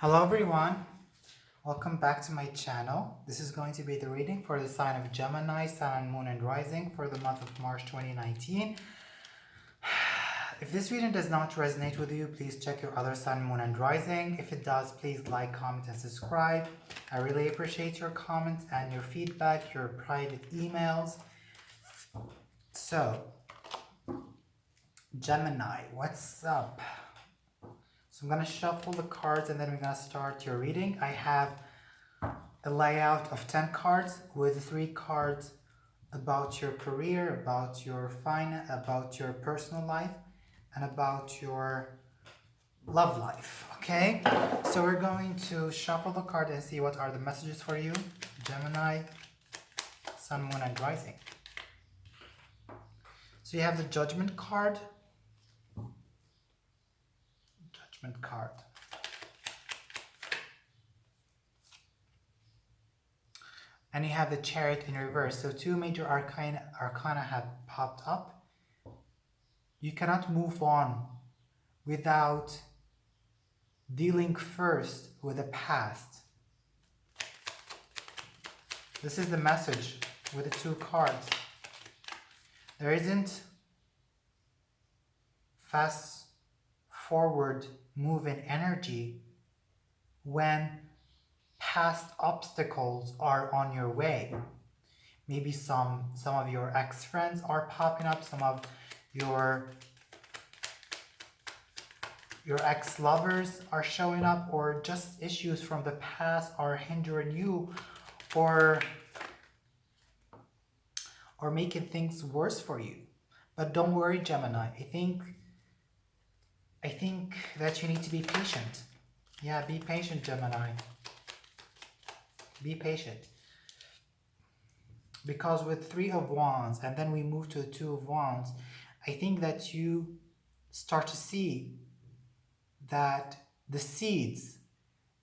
Hello everyone, welcome back to my channel. This is going to be the reading for the sign of Gemini, Sun and Moon and Rising for the month of March 2019. If this reading does not resonate with you, please check your other Sun, Moon and Rising. If it does, please like, comment and subscribe. I really appreciate your comments and your feedback, your private emails. So, Gemini, what's up? So I'm going to shuffle the cards and then we're going to start your reading. I have a layout of 10 cards with 3 cards about your career, about your finance, about your personal life, and about your love life. Okay? So we're going to shuffle the card and see what are the messages for you. Gemini, Sun, Moon, and Rising. So you have the Judgment card. Judgment card. And you have the Chariot in reverse. So 2 major arcana have popped up. You cannot move on without dealing first with the past. This is the message with the 2 cards. There isn't fast forward moving energy when past obstacles are on your way. Maybe some of your ex-friends are popping up, some of your ex-lovers are showing up, or just issues from the past are hindering you or making things worse for you. But don't worry, Gemini. I think that you need to be patient. Yeah, be patient, Gemini. Be patient. Because with 3 of Wands and then we move to the 2 of Wands, I think that you start to see that the seeds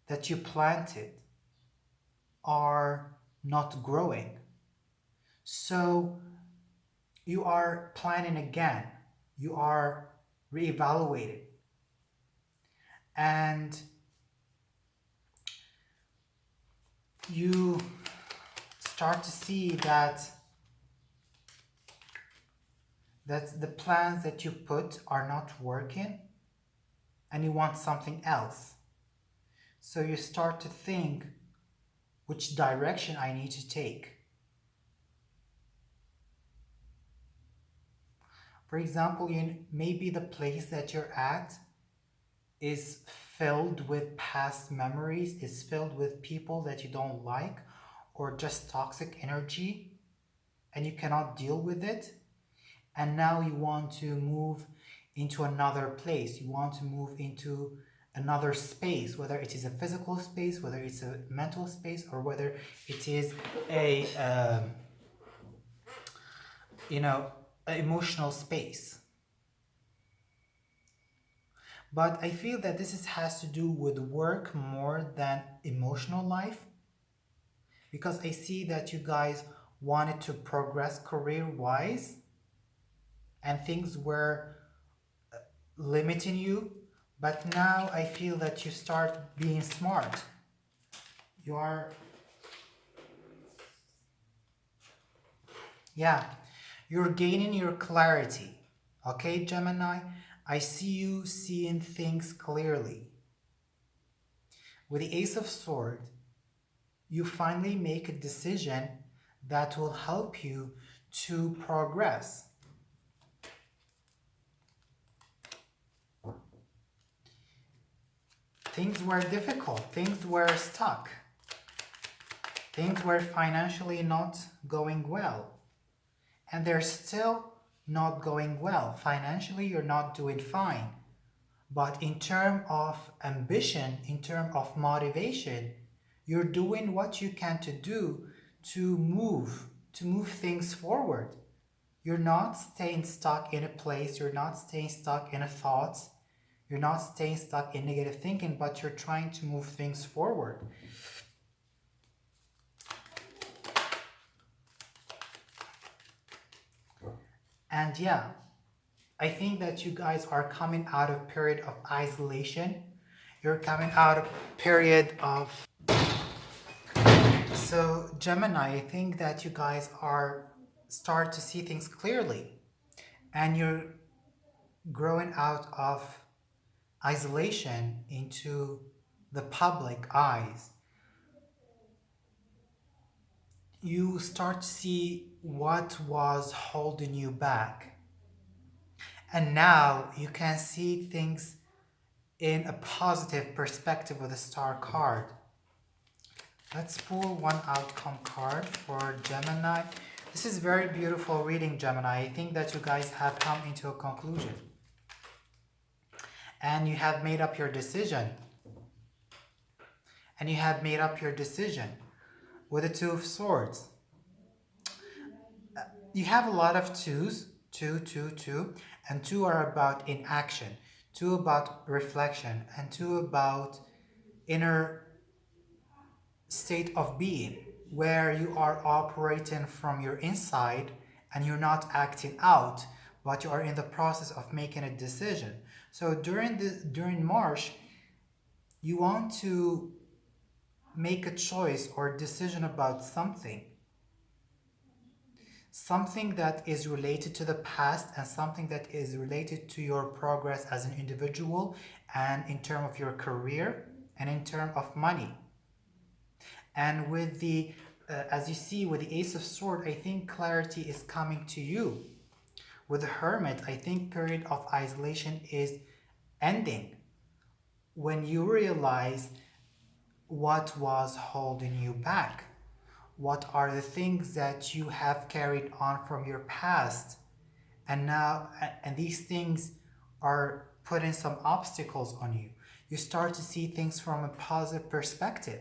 that you planted are not growing. So you are planning again. You are reevaluating. And you start to see that the plans that you put are not working and you want something else. So you start to think which direction I need to take. For example, maybe the place that you're at is filled with past memories, is filled with people that you don't like, or just toxic energy, and you cannot deal with it. And now you want to move into another place. You want to move into another space, whether it is a physical space, whether it's a mental space, or whether it is a emotional space. But I feel that this has to do with work more than emotional life, because I see that you guys wanted to progress career-wise and things were limiting you, but now I feel that you start being smart. You're gaining your clarity. Okay, Gemini? I see you seeing things clearly. With the Ace of Swords, you finally make a decision that will help you to progress. Things were difficult, things were stuck, things were financially not going well, and they're still not going well. Financially, you're not doing fine, but in terms of ambition, in terms of motivation, you're doing what you can to do to move things forward. You're not staying stuck in a place, you're not staying stuck in a thought, you're not staying stuck in negative thinking, but you're trying to move things forward. And yeah, I think that you guys are coming out of a period of isolation. You're coming out of a period of... So Gemini, I think that you guys are start to see things clearly, and you're growing out of isolation into the public eyes. You start to see what was holding you back, and now you can see things in a positive perspective with a star card. Let's pull one outcome card for Gemini. This is very beautiful reading, Gemini. I think that you guys have come into a conclusion and you have made up your decision. And you have made up your decision with the Two of Swords. You have a lot of twos, two, and two are about inaction, two about reflection, and two about inner state of being, where you are operating from your inside and you're not acting out, but you are in the process of making a decision. So during March, you want to make a choice or decision about something that is related to the past and something that is related to your progress as an individual and in terms of your career and in terms of money. And with the, as you see, with the Ace of Swords, I think clarity is coming to you. With the Hermit, I think period of isolation is ending when you realize what was holding you back. What are the things that you have carried on from your past, and now, and these things are putting some obstacles on you. You start to see things from a positive perspective,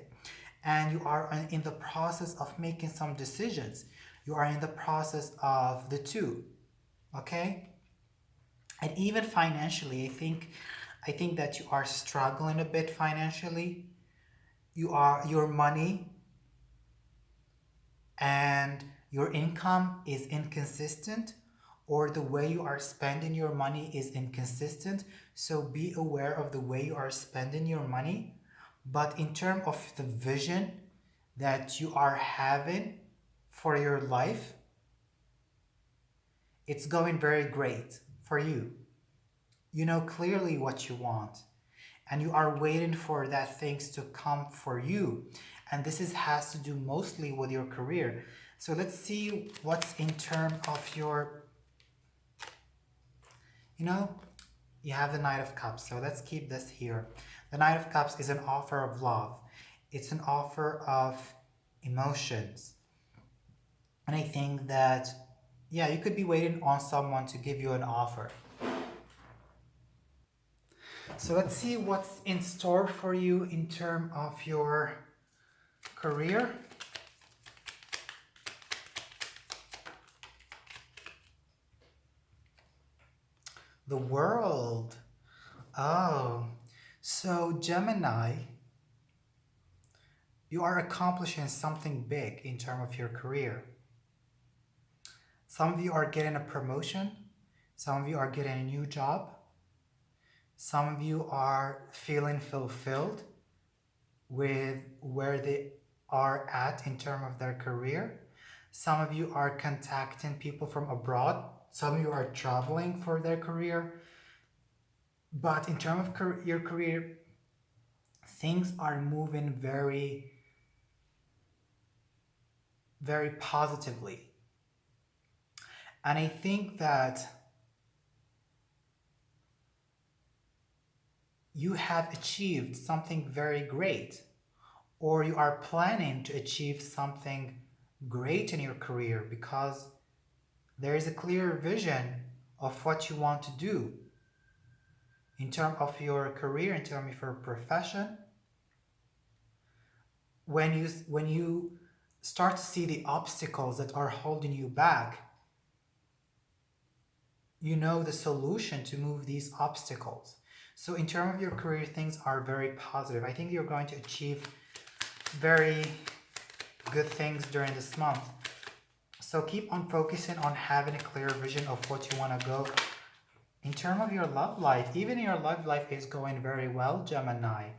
and you are in the process of making some decisions. You are in the process of the two, okay? And even financially, I think that you are struggling a bit financially. Your money and your income is inconsistent, or the way you are spending your money is inconsistent. So be aware of the way you are spending your money. But in terms of the vision that you are having for your life, it's going very great for you. You know clearly what you want, and you are waiting for that things to come for you. And this has to do mostly with your career. So let's see what's in terms of your, you have the Knight of Cups. So let's keep this here. The Knight of Cups is an offer of love. It's an offer of emotions. And I think that, yeah, you could be waiting on someone to give you an offer. So let's see what's in store for you in terms of your career. The World. Oh, so Gemini, you are accomplishing something big in terms of your career. Some of you are getting a promotion. Some of you are getting a new job. Some of you are feeling fulfilled with where they are at in terms of their career. Some of you are contacting people from abroad. Some of you are traveling for their career. But in terms of your career, things are moving very, very positively. And I think that you have achieved something very great, or you are planning to achieve something great in your career, because there is a clear vision of what you want to do in terms of your career, in terms of your profession. When you start to see the obstacles that are holding you back, you know the solution to move these obstacles. So in terms of your career, things are very positive. I think you're going to achieve very good things during this month. So keep on focusing on having a clear vision of what you want to go In terms of your love life, even your love life is going very well, Gemini.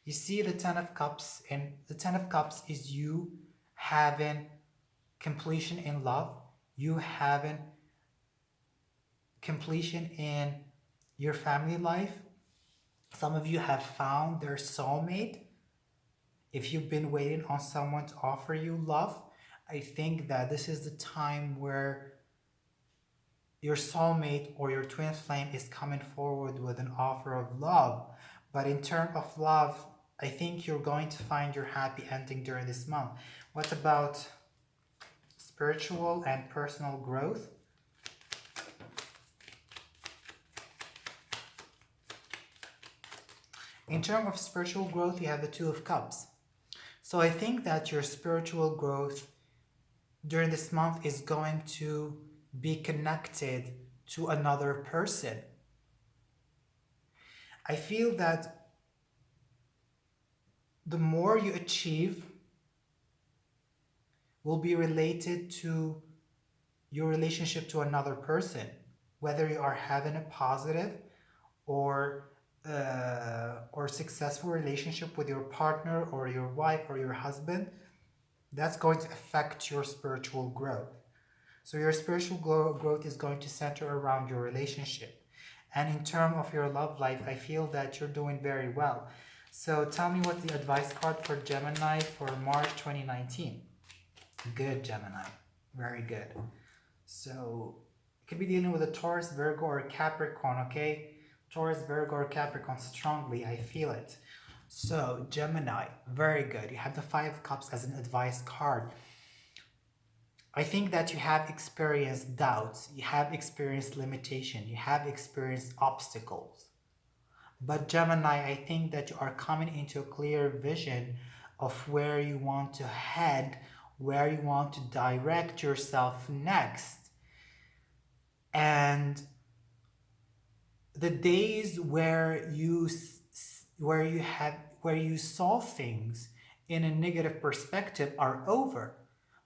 You see the Ten of Cups, and the Ten of Cups is you having completion in love, you having completion in your family life. Some of you have found their soulmate. If you've been waiting on someone to offer you love, I think that this is the time where your soulmate or your twin flame is coming forward with an offer of love. But in terms of love, I think you're going to find your happy ending during this month. What about spiritual and personal growth? In terms of spiritual growth, you have the Two of Cups. So I think that your spiritual growth during this month is going to be connected to another person. I feel that the more you achieve will be related to your relationship to another person, whether you are having a positive or successful relationship with your partner or your wife or your husband. That's going to affect your spiritual growth. So your spiritual growth is going to center around your relationship. And in terms of your love life, I feel that you're doing very well. So tell me what's the advice card for Gemini for March 2019. Good, Gemini. Very good. So you could be dealing with a Taurus, Virgo, or a Capricorn, okay? Taurus, Virgo, or Capricorn strongly. I feel it. So Gemini, very good. You have the Five of Cups as an advice card. I think that you have experienced doubts, you have experienced limitation, you have experienced obstacles. But Gemini, I think that you are coming into a clear vision of where you want to head, where you want to direct yourself next. And the days where you saw things in a negative perspective are over.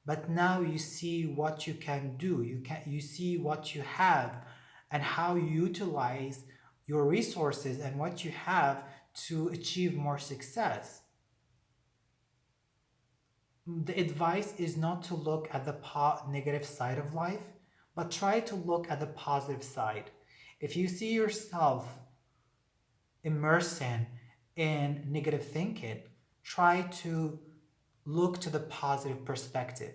But now you see what you can do. You see what you have and how you utilize your resources and what you have to achieve more success. The advice is not to look at the negative side of life, but try to look at the positive side. If you see yourself immersing in negative thinking, try to look to the positive perspective,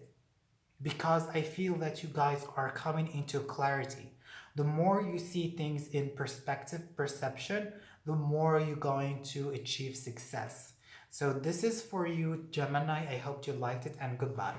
because I feel that you guys are coming into clarity. The more you see things in perception, the more you're going to achieve success. So this is for you, Gemini. I hope you liked it, and goodbye.